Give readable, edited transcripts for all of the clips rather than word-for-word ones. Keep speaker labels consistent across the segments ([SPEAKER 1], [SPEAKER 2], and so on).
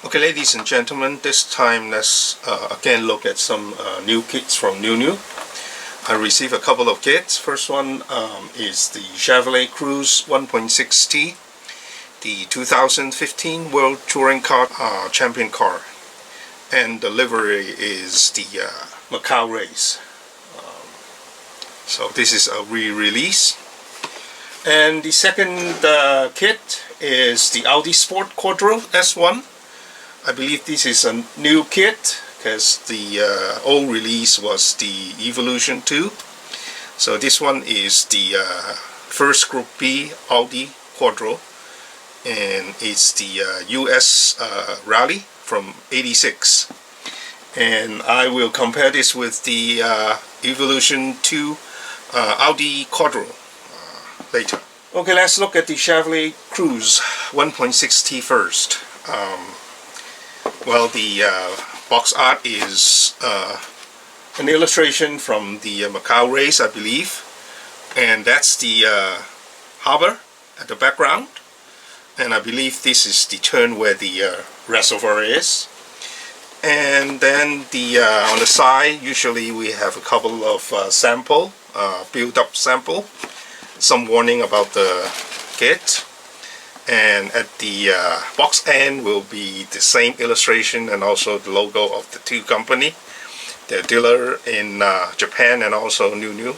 [SPEAKER 1] Okay, ladies and gentlemen, this time let's again look at some new kits from NuNu. I received a couple of kits. First one is the Chevrolet Cruze 1.6T, the 2015 World Touring Car Champion car, and the livery is the Macau race. So this is a re-release. And the second kit is the Audi Sport Quattro S1. I believe this is a new kit because the old release was the Evolution 2. So this one is the first Group B Audi Quattro, and it's the US Rally from '86. And I will compare this with the Evolution 2 Audi Quattro later. Okay, let's look at the Chevrolet Cruze 1.6T first. Well, the box art is an illustration from the Macau race, I believe, and that's the harbor at the background, and I believe this is the turn where the reservoir is. And then on the side, usually we have a couple of sample, build-up sample, some warning about the kit. And at the box end will be the same illustration and also the logo of the two company, their dealer in Japan and also NuNu.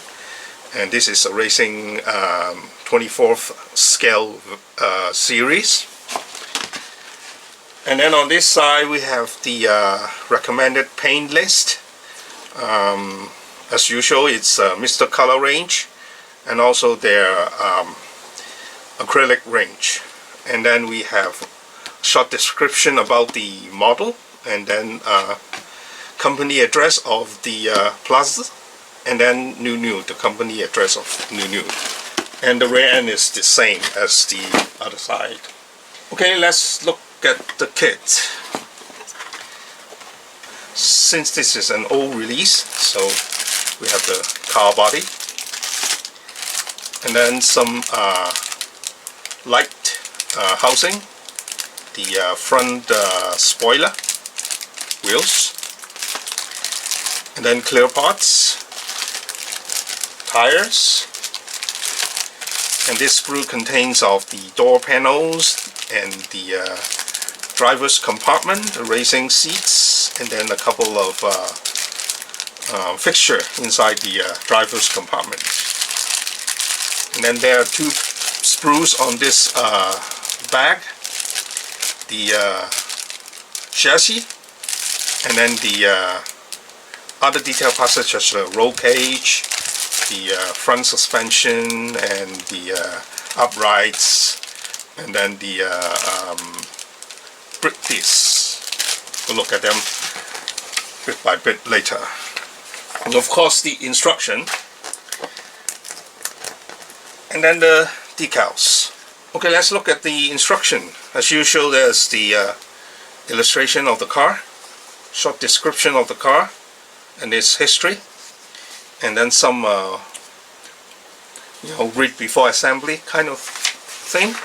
[SPEAKER 1] And this is a racing 24th scale series. And then on this side we have the recommended paint list. As usual, it's Mr. Color range and also their acrylic range. And then we have a short description about the model, and then company address of the Plaza, and then NuNu, the company address of NuNu. And the rear end is the same as the other side. Okay, let's look at the kit. Since this is an old release, so we have the car body, and then some light housing, the front spoiler wheels, and then clear parts, tires, and this sprue contains of the door panels and the driver's compartment, the racing seats, and then a couple of fixture inside the driver's compartment. And then there are two sprues on this bag, the chassis, and then the other detail parts such as the roll cage, the front suspension, and the uprights, and then the brake discs. We'll look at them bit by bit later. And of course the instruction, and then the decals. Okay, let's look at the instruction. As usual, there's the illustration of the car, short description of the car and its history, and then some read before assembly kind of thing,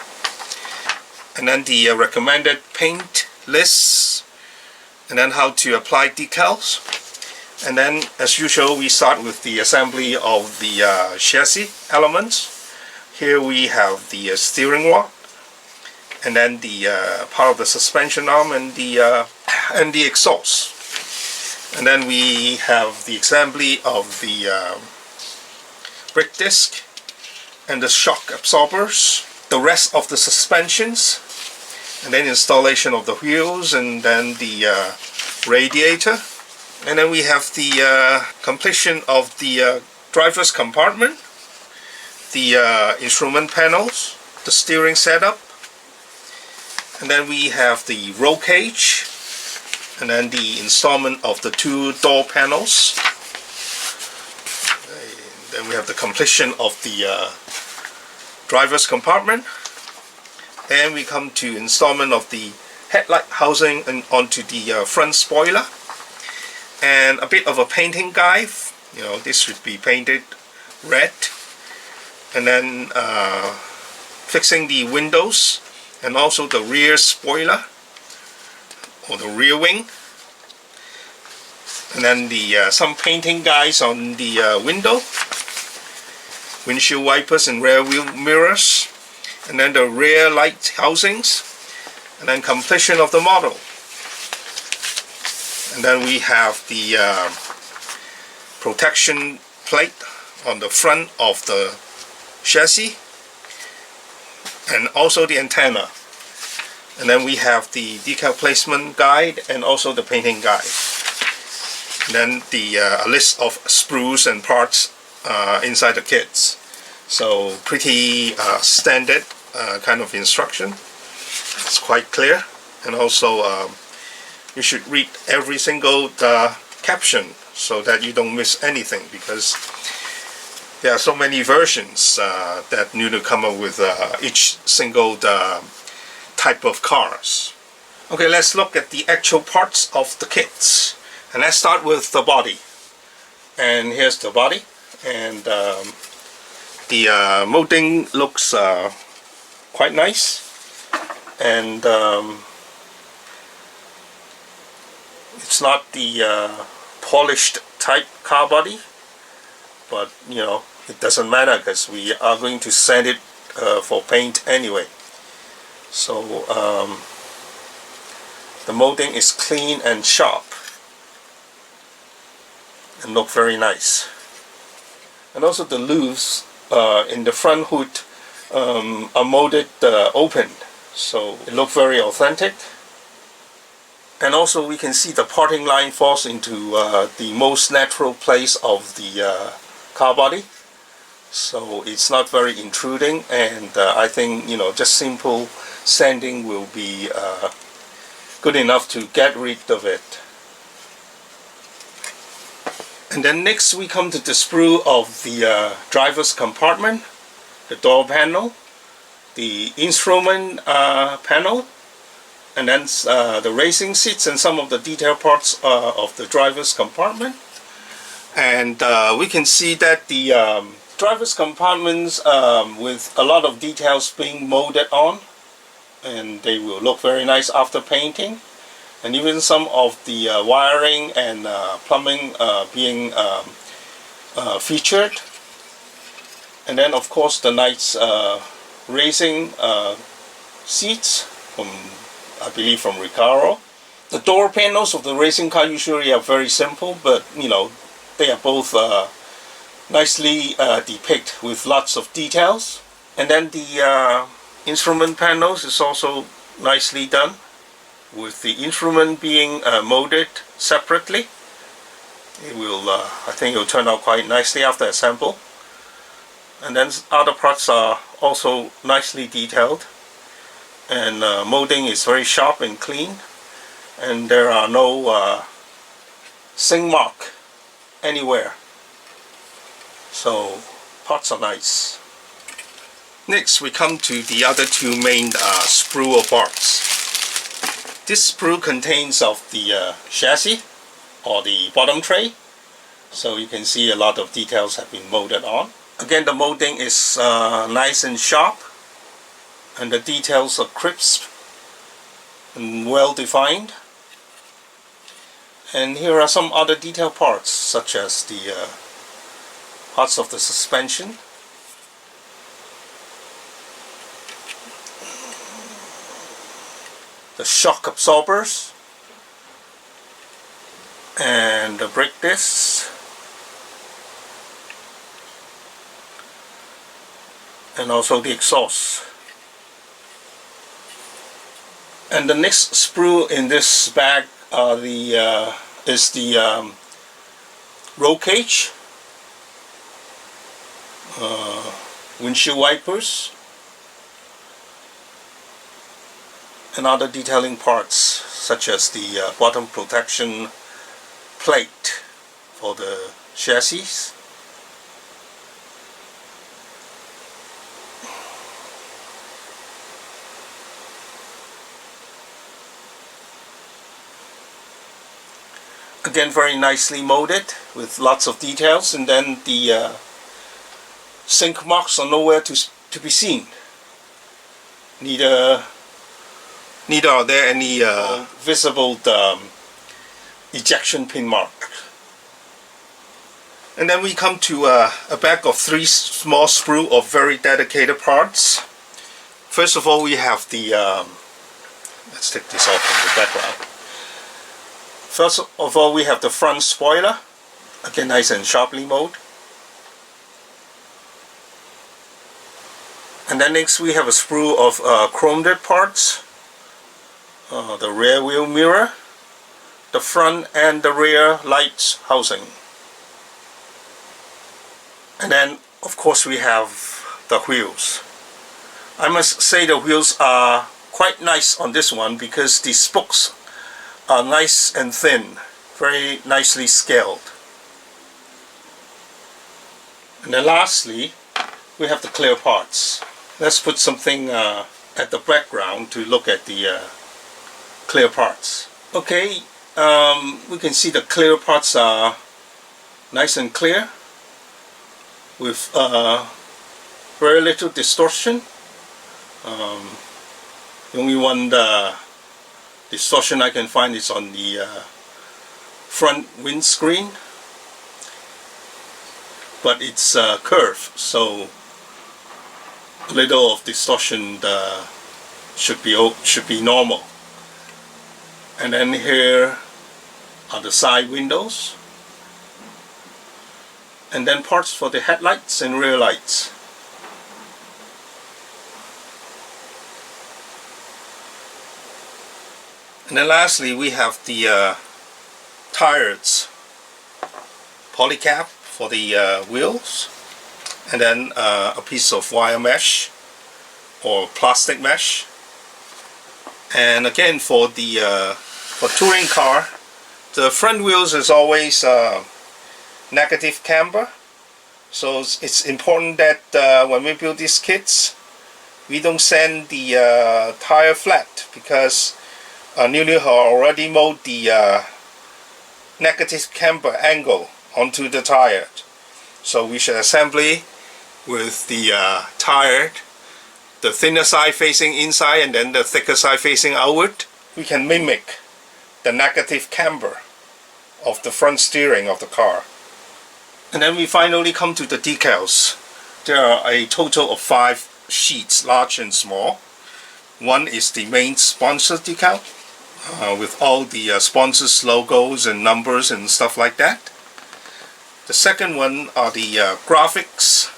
[SPEAKER 1] and then the recommended paint lists, and then how to apply decals. And then as usual we start with the assembly of the chassis elements. Here we have the steering rod, and then the part of the suspension arm, and the exhaust. And then we have the assembly of the brake disc and the shock absorbers, the rest of the suspensions, and then installation of the wheels, and then the radiator. And then we have the completion of the driver's compartment, the instrument panels, the steering setup, and then we have the roll cage, and then the installment of the two door panels. Then we have the completion of the driver's compartment. Then we come to installment of the headlight housing and onto the front spoiler, and a bit of a painting guide. This should be painted red. And then fixing the windows and also the rear spoiler, or the rear wing, and then the some painting guides on the windshield wipers and rear wheel mirrors, and then the rear light housings, and then completion of the model. And then we have the protection plate on the front of the chassis, and also the antenna. And then we have the decal placement guide and also the painting guide. And then the a list of sprues and parts inside the kits. So pretty standard kind of instruction. It's quite clear, and also you should read every single caption so that you don't miss anything, because there are so many versions that NuNu come up with each single type of cars. Okay, let's look at the actual parts of the kits, and let's start with the body. And here's the body, and the molding looks quite nice, and it's not the polished type car body, but you know, it doesn't matter because we are going to send it for paint anyway. So the molding is clean and sharp and look very nice. And also the lugs in the front hood are molded open, so it looks very authentic. And also we can see the parting line falls into the most natural place of the car body, so it's not very intruding, and I think, you know, just simple sanding will be good enough to get rid of it. And then next we come to the sprue of the driver's compartment, the door panel, the instrument panel, and then the racing seats and some of the detail parts of the driver's compartment. And we can see that the driver's compartments with a lot of details being molded on, and they will look very nice after painting, and even some of the wiring and plumbing being featured. And then of course the nice racing seats from, I believe, from Recaro. The door panels of the racing car usually are very simple, but you know, they are both nicely depicted with lots of details. And then the instrument panels is also nicely done, with the instrument being molded separately. It will, I think it will turn out quite nicely after assembly. And then other parts are also nicely detailed, and molding is very sharp and clean, and there are no sing mark anywhere, so parts are nice. Next we come to the other two main sprue parts. This sprue contains of the chassis, or the bottom tray, so you can see a lot of details have been molded on. Again, the molding is nice and sharp, and the details are crisp and well defined. And here are some other detail parts, such as the parts of the suspension, the shock absorbers, and the brake discs, and also the exhaust. And the next sprue in this bag are is the roll cage, windshield wipers, and other detailing parts, such as the bottom protection plate for the chassis. Again, very nicely molded with lots of details, and then the sink marks are nowhere to be seen. Neither neither are there any visible ejection pin mark. And then we come to a bag of 3 small sprue of very dedicated parts. First of all, we have the let's take this off from the background. First of all, we have the front spoiler, again nice and sharply mowed. And then next we have a sprue of chromed parts, the rear wheel mirror, the front and the rear lights housing. And then of course we have the wheels. I must say the wheels are quite nice on this one because the spokes are nice and thin, very nicely scaled. And then lastly, we have the clear parts. Let's put something at the background to look at the clear parts. Okay, we can see the clear parts are nice and clear with very little distortion. The only one distortion I can find is on the front windscreen, but it's curved, so a little of distortion should be normal. And then here are the side windows, and then parts for the headlights and rear lights. And then lastly, we have the tires, polycap for the wheels, and then a piece of wire mesh or plastic mesh. And again, for the touring car, the front wheels is always negative camber, so it's important that when we build these kits, we don't send the tire flat, because NuNu has already molded the negative camber angle onto the tire. So we should assemble with the tire, the thinner side facing inside and then the thicker side facing outward. We can mimic the negative camber of the front steering of the car. And then we finally come to the decals. There are a total of 5 sheets, large and small. One is the main sponsor decal, with all the sponsors' logos and numbers and stuff like that. The second one are the graphics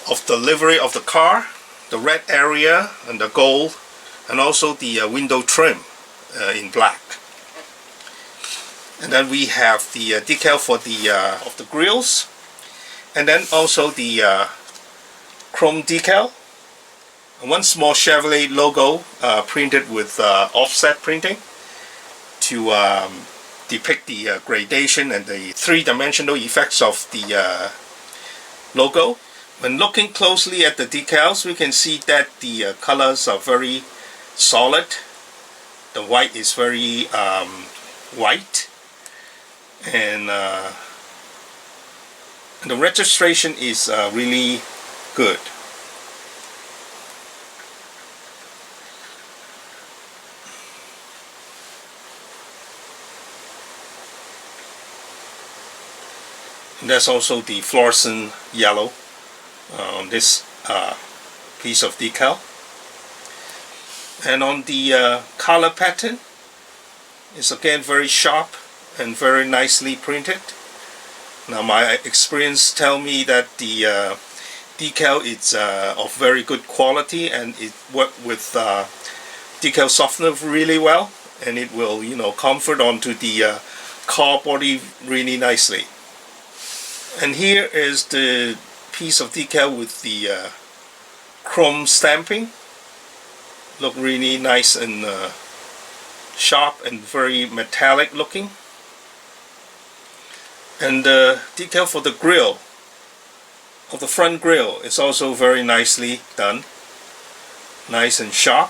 [SPEAKER 1] of the livery of the car, the red area and the gold, and also the window trim in black. And then we have the decal for the of the grills, and then also the chrome decal. One small Chevrolet logo printed with offset printing to depict the gradation and the 3-dimensional effects of the logo. When looking closely at the decals, we can see that the colors are very solid. The white is very white, and the registration is really good. And there's also the fluorescent yellow on this piece of decal. And on the color pattern, it's again very sharp and very nicely printed. Now my experience tell me that the decal is of very good quality, and it works with decal softener really well, and it will, you know, comfort onto the car body really nicely. And here is the piece of decal with the chrome stamping. Look really nice and sharp and very metallic looking. And the decal for the grille, of the front grille, is also very nicely done. Nice and sharp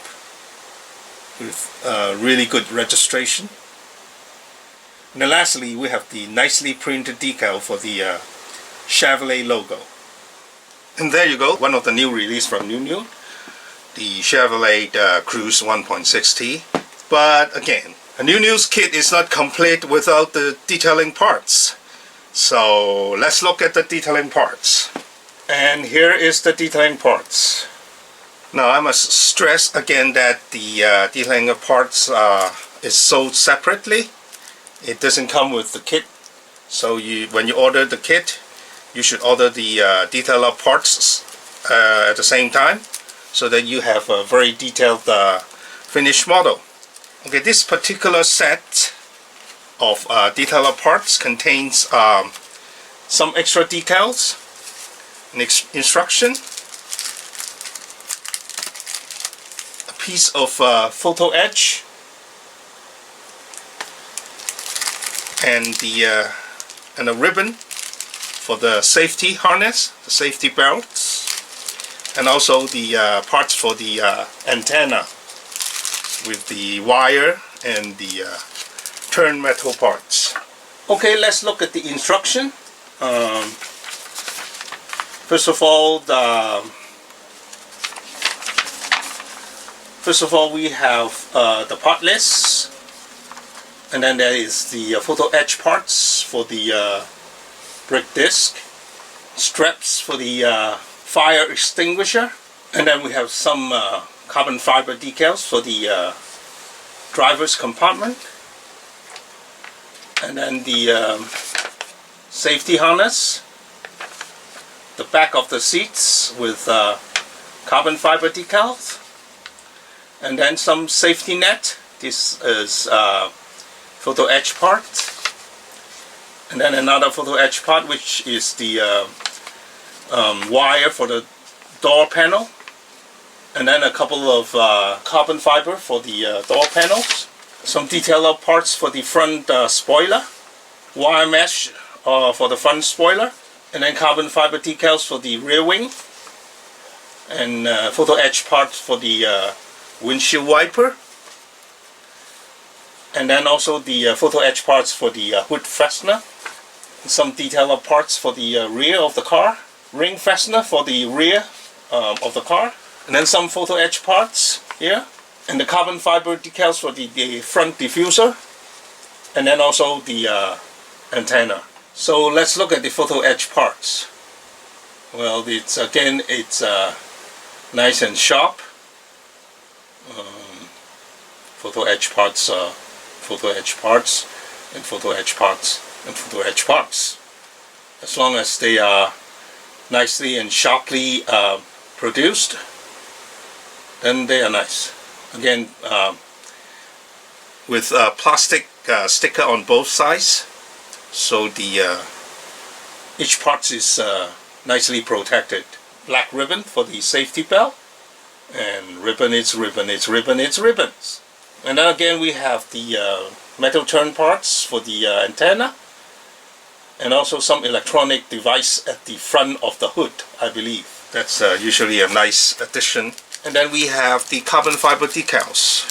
[SPEAKER 1] with really good registration. And then lastly, we have the nicely printed decal for the Chevrolet logo. And there you go, one of the new release from NuNu. the Chevrolet Cruze 1.6T. But again, a NuNu's kit is not complete without the detailing parts. So let's look at the detailing parts. And here is the detailing parts. Now I must stress again that the detailing parts is sold separately. It doesn't come with the kit. So when you order the kit, you should order the detailer parts at the same time, so that you have a very detailed finished model. Okay, this particular set of detailer parts contains some extra decals, an instruction, a piece of photo etch, and a ribbon for the safety harness, the safety belts, and also the parts for the antenna with the wire and the turn metal parts. Okay, let's look at the instruction. First of all, we have the part list. And then there is the photo etch parts for the brake disc, straps for the fire extinguisher, and then we have some carbon fiber decals for the driver's compartment, and then the safety harness, the back of the seats with carbon fiber decals, and then some safety net. This is photo etch part, and then another photo etch part, which is the wire for the door panel, and then a couple of carbon fiber for the door panels, some detailer parts for the front spoiler, wire mesh for the front spoiler, and then carbon fiber decals for the rear wing, and photo etch parts for the windshield wiper, and then also the photo etch parts for the hood fastener, some detailer parts for the rear of the car, ring fastener for the rear of the car, and then some photo etch parts here, and the carbon fiber decals for the front diffuser, and then also the antenna. So let's look at the photo etch parts. Well, it's nice and sharp. Photo etch parts, photo etch parts, and photo etch parts, and photo etch parts. As long as they are nicely and sharply produced, then they are nice. Again, with a plastic sticker on both sides, so the each part is nicely protected. Black ribbon for the safety belt, and ribbon, it's ribbon, it's ribbon, it's ribbons. And then again we have the metal turn parts for the antenna, and also some electronic device at the front of the hood, I believe. That's usually a nice addition. And then we have the carbon fiber decals.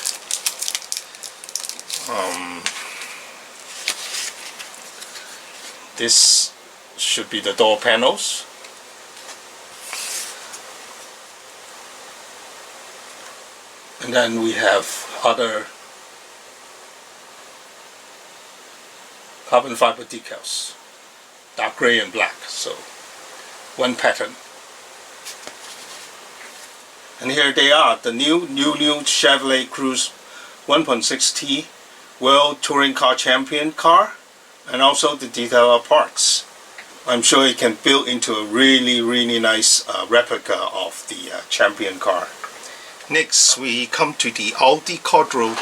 [SPEAKER 1] This should be the door panels. And then we have other carbon fiber decals, dark gray and black, so one pattern. And here they are, the new Chevrolet Cruze 1.6T World Touring Car Champion car, and also the detailer parts. I'm sure it can build into a really nice replica of the champion car. Next we come to the Audi Quattro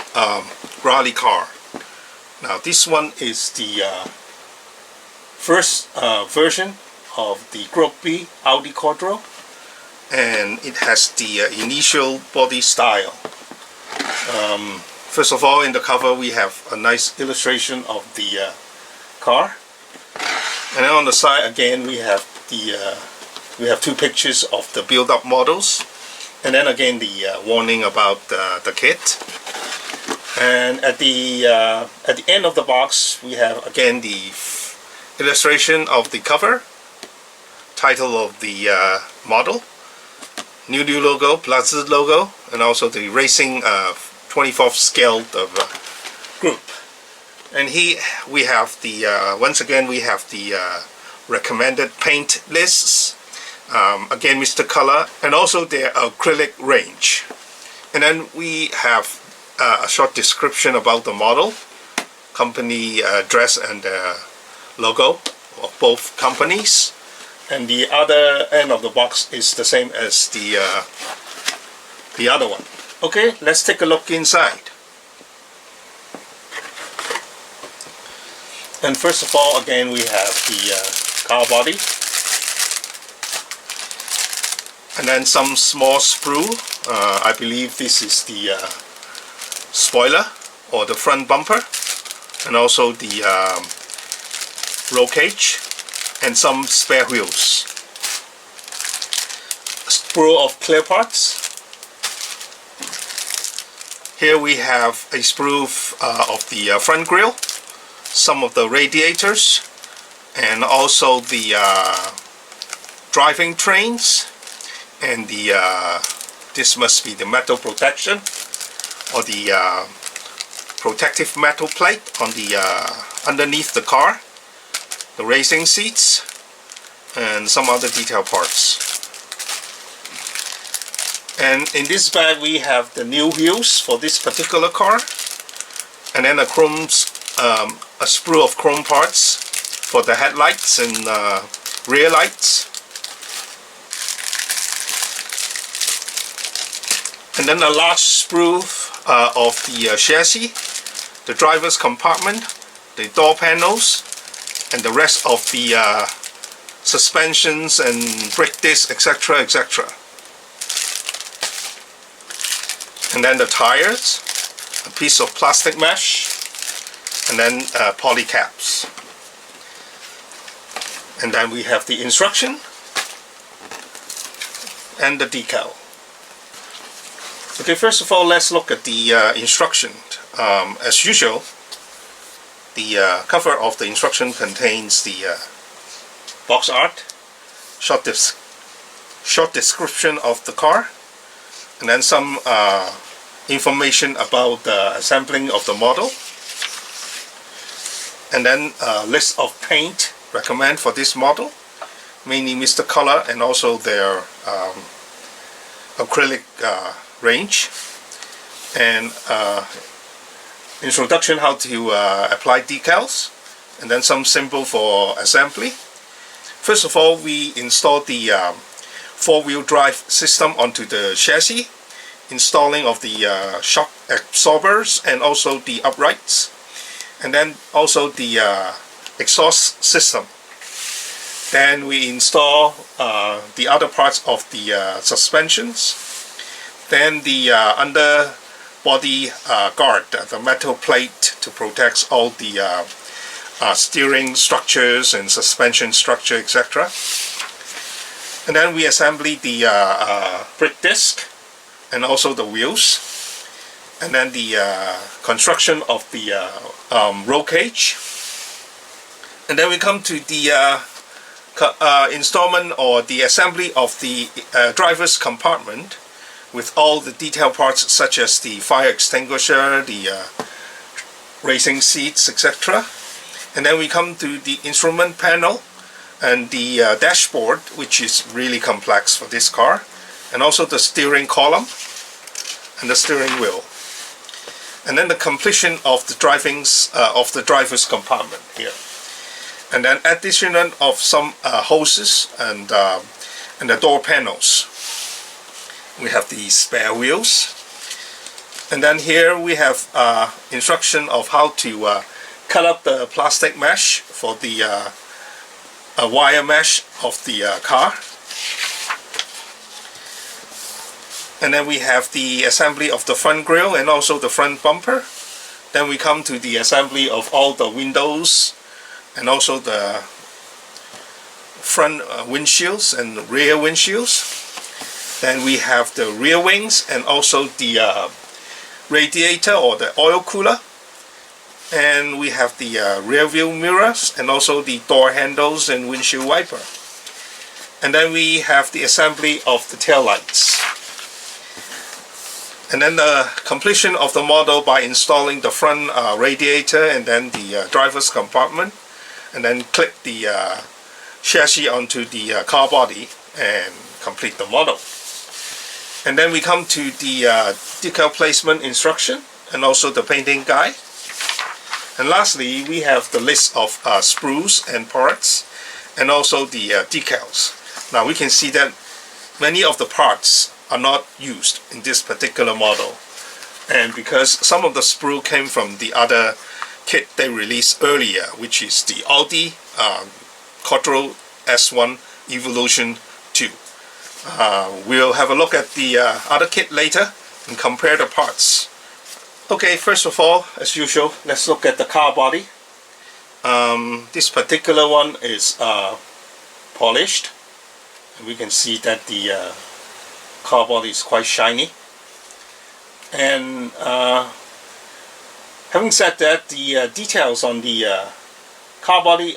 [SPEAKER 1] rally car. Now this one is the first version of the Group B Audi Quattro, and it has the initial body style. First of all, in the cover we have a nice illustration of the car, and then on the side again we have two pictures of the build-up models, and then again the warning about the kit. And at the end of the box we have again the illustration of the cover, title of the model, NuNu logo, Plaza logo, and also the racing 24th scale of group. And here we have the once again we have the recommended paint lists, again Mr. Color, and also their acrylic range. And then we have a short description about the model, company address and logo of both companies. And the other end of the box is the same as the other one. Okay, let's take a look inside. And first of all, again, we have the car body, and then some small sprue. I believe this is the spoiler or the front bumper, and also the roll cage, and some spare wheels. A sprue of clear parts. Here we have a sprue of the front grille, some of the radiators, and also the driving trains, and the this must be the metal protection or the protective metal plate on the underneath the car, the racing seats, and some other detail parts. And in this bag we have the new wheels for this particular car, and then a sprue of chrome parts for the headlights and rear lights, and then a large sprue of the chassis, the driver's compartment, the door panels, and the rest of the suspensions and brake discs, etc., etc. And then the tires, a piece of plastic mesh, and then poly caps. And then we have the instruction and the decal. Okay, first of all, let's look at the instruction. As usual, the cover of the instruction contains the box art, short description of the car, and then some information about the assembling of the model, and then a list of paint recommended for this model, mainly Mr. Color and also their acrylic range, and introduction how to apply decals, and then some symbol for assembly. First of all, we installed the four-wheel drive system onto the chassis, installing of the shock absorbers and also the uprights, and then also the exhaust system. Then we install the other parts of the suspensions, then the underbody guard, the metal plate to protect all the steering structures and suspension structure, etc. And then we assemble the brake disc and also the wheels, and then the construction of the roll cage, and then we come to the installment or the assembly of the driver's compartment with all the detail parts such as the fire extinguisher, the racing seats, etc. And then we come to the instrument panel and the dashboard, which is really complex for this car, and also the steering column and the steering wheel, and then the completion of the driver's compartment here, and then addition of some hoses and the door panels. We have the spare wheels, and then here we have instruction of how to cut up the plastic mesh for the wire mesh of the car. And then we have the assembly of the front grille and also the front bumper. Then we come to the assembly of all the windows and also the front windshields and rear windshields. Then we have the rear wings and also the radiator or the oil cooler. And we have the rear view mirrors and also the door handles and windshield wiper. And then we have the assembly of the tail lights. And then the completion of the model by installing the front radiator and then the driver's compartment, and then click the chassis onto the car body and complete the model. And then we come to the decal placement instruction and also the painting guide. And lastly, we have the list of sprues and parts and also the decals. Now we can see that many of the parts are not used in this particular model, and because some of the sprue came from the other kit they released earlier, which is the Audi Quattro S1 Evolution 2. We'll have a look at the other kit later and compare the parts. Okay, first of all, as usual, let's look at the car body. This particular one is polished, and we can see that the car body is quite shiny. And having said that, the details on the car body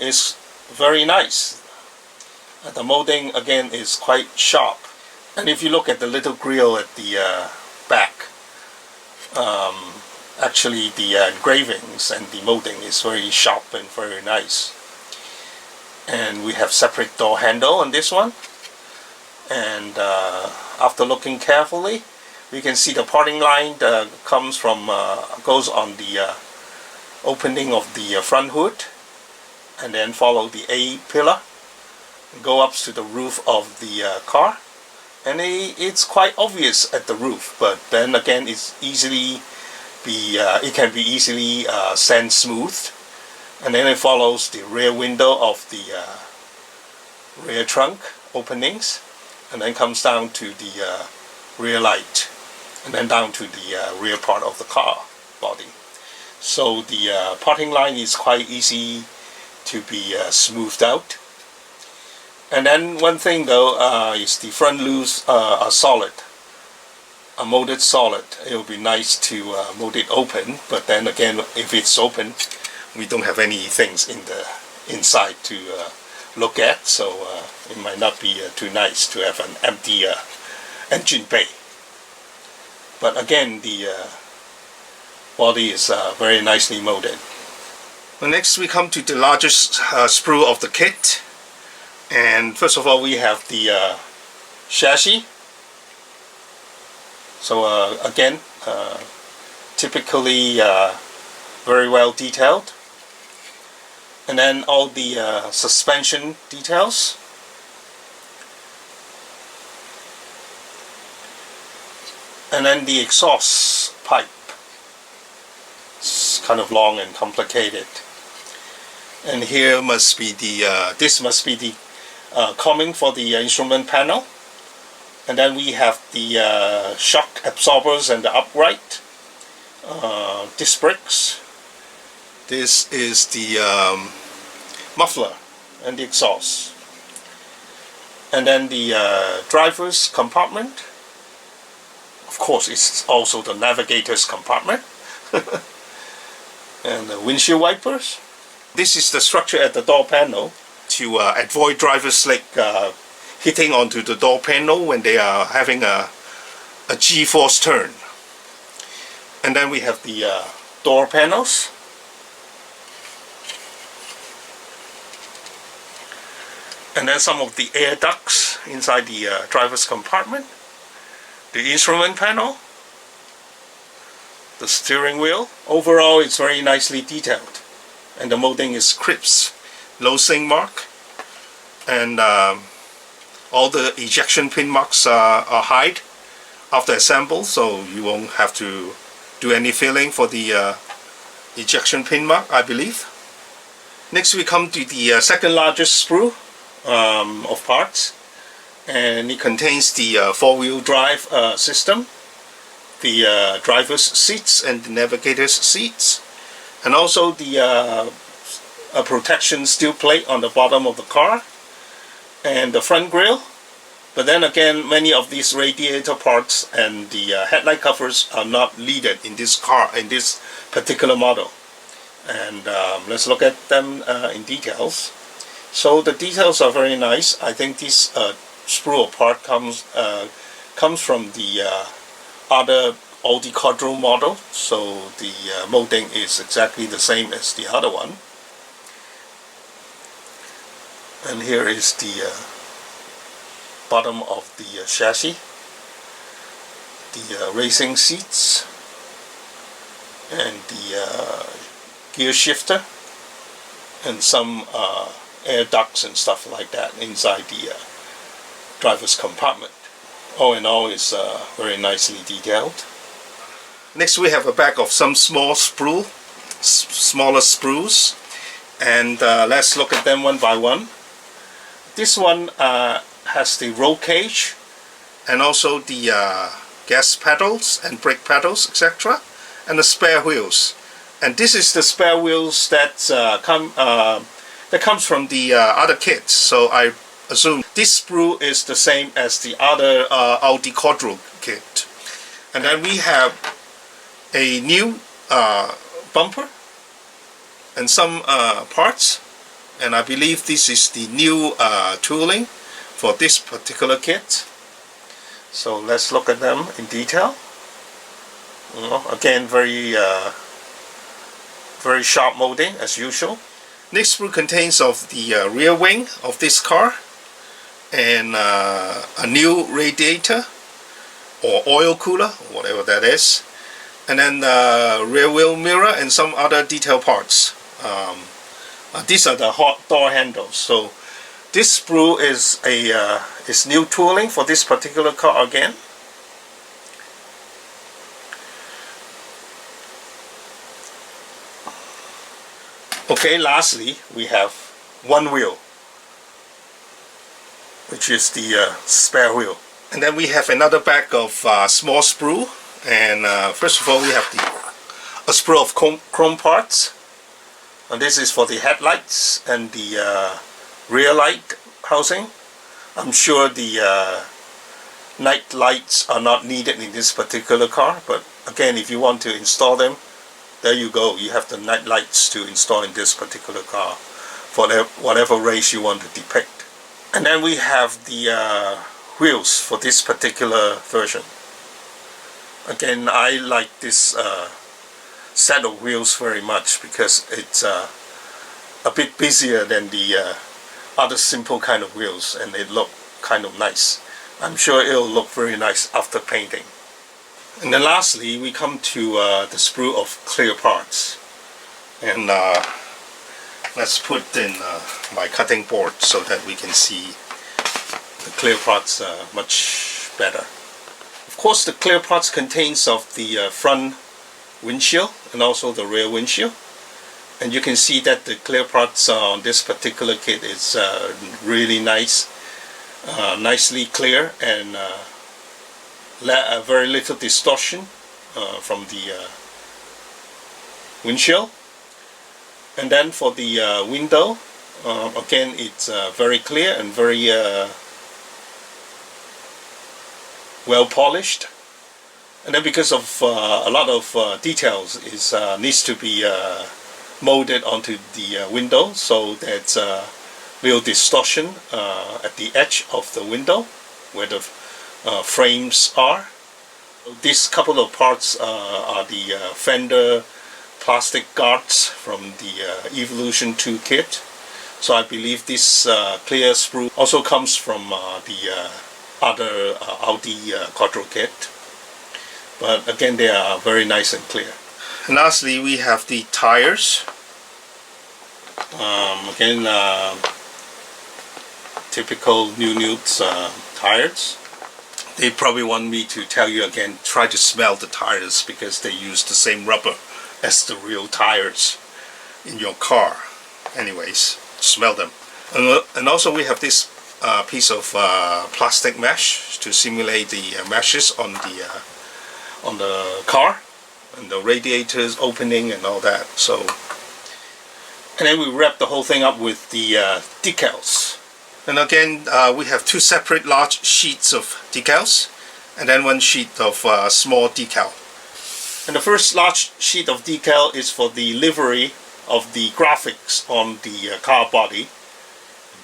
[SPEAKER 1] is very nice. The molding again is quite sharp, and if you look at the little grille at the back, actually the engravings and the molding is very sharp and very nice. And we have separate door handle on this one, and after looking carefully, we can see the parting line comes from goes on the opening of the front hood, and then follow the A pillar, go up to the roof of the car, and it's quite obvious at the roof, but then again it can be easily sand smoothed. And then it follows the rear window of the rear trunk openings, and then comes down to the rear light, and then down to the rear part of the car body. So the parting line is quite easy to be smoothed out. And then one thing though is the front loops are solid, are molded solid. It would be nice to mold it open, but then again, if it's open, we don't have any things in the inside to look at, so it might not be too nice to have an empty engine bay. But again, the body is very nicely molded. Well, next we come to the largest sprue of the kit, and first of all we have the chassis. So again, typically very well detailed. And then all the suspension details. And then the exhaust pipe. It's kind of long and complicated. And here must be the this must be the combing for the instrument panel. And then we have the shock absorbers and the upright disc brakes. This is the muffler and the exhaust. And then the driver's compartment. Of course, it's also the navigator's compartment. And the windshield wipers. This is the structure at the door panel to avoid driver's leg hitting onto the door panel when they are having a G-force turn. And then we have the door panels. And then some of the air ducts inside the driver's compartment, the instrument panel, the steering wheel. Overall, it's very nicely detailed, and the molding is crisp, low sink mark, and all the ejection pin marks are hide after assemble, so you won't have to do any filling for the ejection pin mark, I believe. Next, we come to the second largest sprue of parts, and it contains the four-wheel drive system, the driver's seats and the navigator's seats, and also the protection steel plate on the bottom of the car and the front grille. But then again, many of these radiator parts and the headlight covers are not needed in this car, in this particular model. And let's look at them in details. So the details are very nice. I think this sprue part comes from the other Audi Quattro model, so the molding is exactly the same as the other one. And here is the bottom of the chassis, the racing seats, and the gear shifter, and some air ducts and stuff like that inside the driver's compartment. All in all, it's very nicely detailed. Next, we have a bag of some smaller sprues, and let's look at them one by one. This one has the roll cage, and also the gas pedals and brake pedals, etc., and the spare wheels. And this is the spare wheels that comes from the other kit. So I assume this sprue is the same as the other Audi Quattro kit. And then we have a new bumper and some parts, and I believe this is the new tooling for this particular kit. So let's look at them in detail. Again, very sharp molding as usual. Next sprue contains of the rear wing of this car, and a new radiator or oil cooler, whatever that is, and then the rear wheel mirror and some other detail parts. These are the hot door handles. So this sprue is new tooling for this particular car again. Okay, lastly we have one wheel, which is the spare wheel. And then we have another bag of small sprue. And first of all, we have a sprue of chrome parts. And this is for the headlights and the rear light housing. I'm sure the night lights are not needed in this particular car, but again, if you want to install them, there you go. You have the night lights to install in this particular car for whatever race you want to depict. And then we have the wheels for this particular version. Again, I like this set of wheels very much because it's a bit busier than the other simple kind of wheels, and they look kind of nice. I'm sure it'll look very nice after painting. And then lastly, we come to the sprue of clear parts. And let's put in my cutting board so that we can see the clear parts much better. Of course, the clear parts contains of the front windshield and also the rear windshield. And you can see that the clear parts on this particular kit is really nice, nicely clear, and very little distortion from the windshield. And then for the window, again, it's very clear and very well polished. And then because of a lot of details is needs to be molded onto the window, so that's little distortion at the edge of the window where the frames are. These couple of parts are the fender plastic guards from the Evolution 2 kit. So I believe this clear sprue also comes from the other Audi Quattro kit. But again, they are very nice and clear. And lastly, we have the tires. Again, typical NuNu tires. They probably want me to tell you again, try to smell the tires because they use the same rubber as the real tires in your car. Anyways, smell them. And also we have this piece of plastic mesh to simulate the meshes on the car and the radiators opening and all that. So, and then we wrap the whole thing up with the decals. And again, we have two separate large sheets of decals, and then one sheet of small decal. And the first large sheet of decal is for the livery of the graphics on the car body.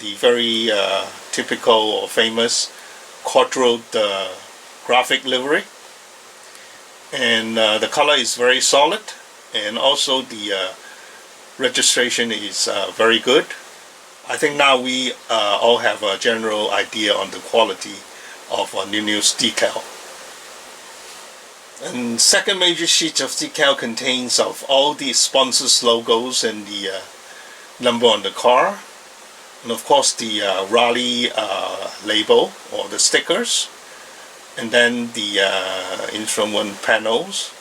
[SPEAKER 1] the very typical or famous Quattro graphic livery, and the color is very solid, and also the registration is very good. I think now we all have a general idea on the quality of NuNu's decal. And second major sheet of decal contains of all the sponsors' logos and the number on the car, and of course the Rally label or the stickers, and then the instrument panels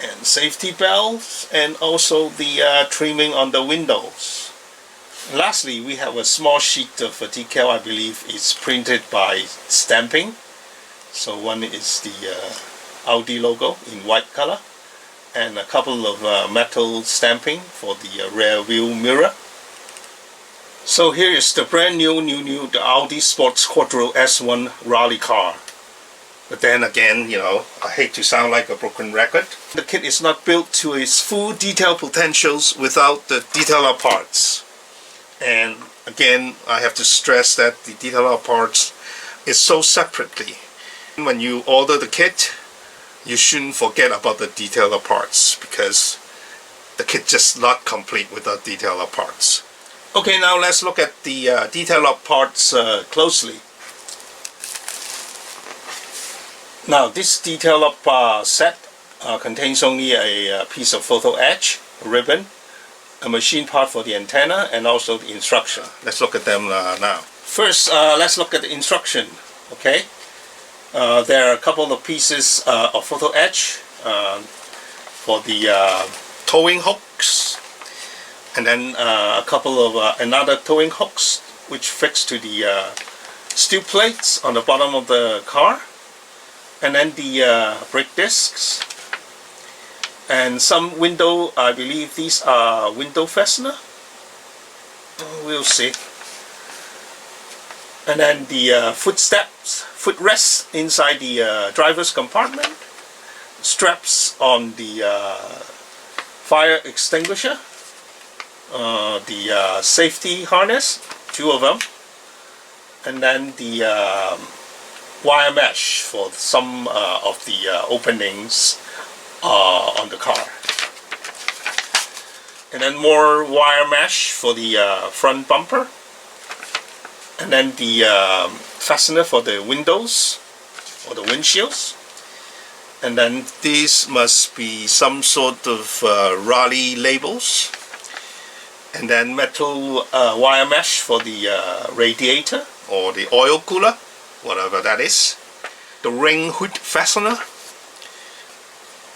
[SPEAKER 1] and safety belts, and also the trimming on the windows. And lastly, we have a small sheet of decal. I believe it's printed by stamping. So one is the Audi logo in white color, and a couple of metal stamping for the rear view mirror. So here is the brand new NuNu, the Audi Sport Quattro S1 rally car. But then again, you know, I hate to sound like a broken record. The kit is not built to its full detail potentials without the detailer parts. And again, I have to stress that the detailer parts is sold separately. When you order the kit, you shouldn't forget about the detailer parts, because the kit just not complete without detailer parts. Okay, now let's look at the detailer parts closely. Now this detailer set contains only a piece of photo etch, a ribbon, a machine part for the antenna, and also the instruction. Let's look at them now. First, let's look at the instruction. Okay. There are a couple of pieces of photo etch for the towing hooks, and then a couple of another towing hooks which fix to the steel plates on the bottom of the car, and then the brake discs, and some window. I believe these are window fastener. We'll see. And then the footrests inside the driver's compartment, straps on the fire extinguisher, the safety harness, 2 of them, and then the wire mesh for some of the openings on the car, and then more wire mesh for the front bumper, and then the fastener for the windows or the windshields, and then these must be some sort of Rally labels, and then metal wire mesh for the radiator or the oil cooler, whatever that is, the ring hood fastener,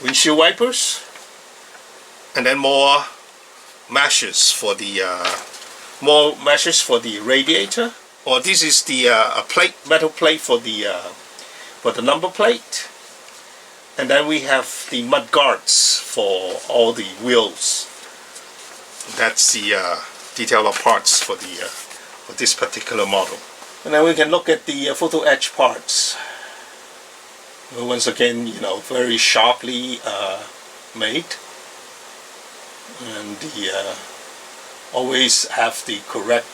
[SPEAKER 1] windshield wipers, and then more meshes for the radiator. Or this is the metal plate for the number plate, and then we have the mud guards for all the wheels. That's the detailer parts for this particular model. And then we can look at the photo etch parts. Once again, you know, very sharply made, and the always have the correct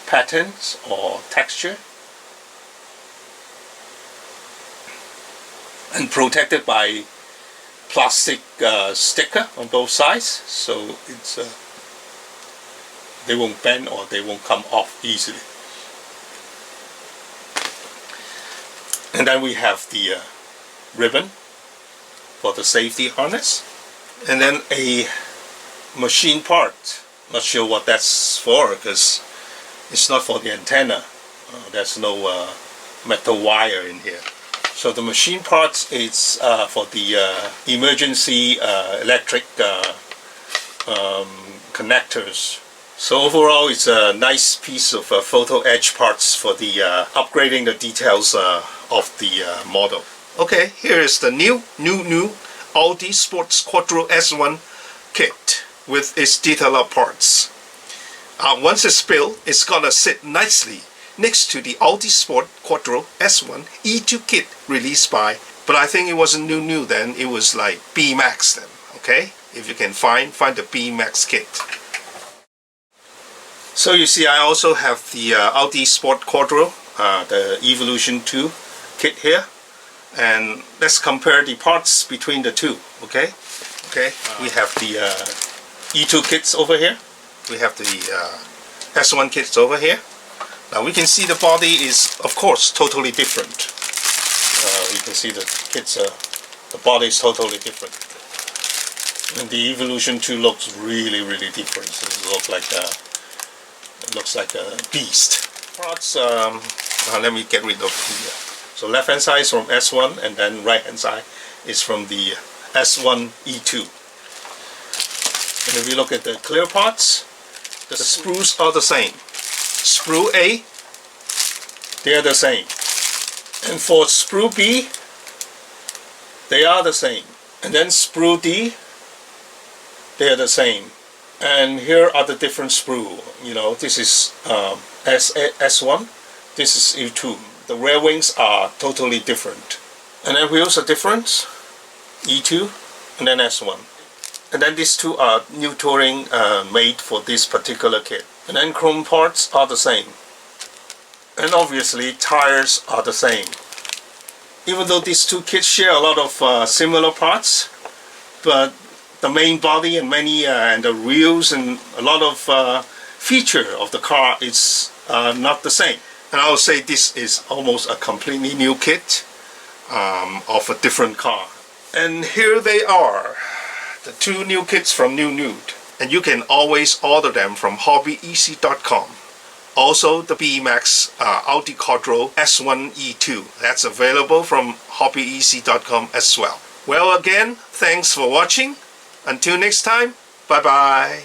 [SPEAKER 1] patterns or texture, and protected by plastic sticker on both sides, so it's they won't bend or they won't come off easily. And then we have the ribbon for the safety harness, and then a machine part. Not sure what that's for, because it's not for the antenna. There's no metal wire in here. So the machine parts is for the emergency electric connectors. So overall, it's a nice piece of photo etch parts for the upgrading the details of the model. Okay, here is the new NuNu Audi Sport Quattro S1 kit with its detailer parts. Once it's built, it's gonna sit nicely next to the Audi Sport Quattro S1 E2 kit released by, but I think it wasn't NuNu then, it was like Beemax then, okay? If you can find the Beemax kit. So you see, I also have the Audi Sport Quattro, the Evolution 2 kit here, and let's compare the parts between the two. Okay, we have the E2 kits over here, we have the S1 kits over here. Now we can see the body is, of course, totally different. You can see the kits, the body is totally different. And the Evolution 2 looks really different. So it looks like a beast. Parts, let me get rid of the... so left hand side is from S1, and then right hand side is from the S1 E2. And if you look at the clear parts, the sprues are the same. Sprue A, they are the same. And for sprue B, they are the same. And then sprue D, they are the same. And here are the different sprue. You know, this is S1, this is E2. The rear wings are totally different. And then wheels are different, E2 and then S1. And then these two are new touring made for this particular kit. And then chrome parts are the same. And obviously tires are the same. Even though these two kits share a lot of similar parts, but the main body and and the wheels and a lot of feature of the car is not the same. And I would say this is almost a completely new kit of a different car. And here they are, the two new kits from NuNu. And you can always order them from hobbyeasy.com. Also the Beemax Audi Quattro S1 E2. That's available from hobbyeasy.com as well. Well, again, thanks for watching. Until next time, bye bye.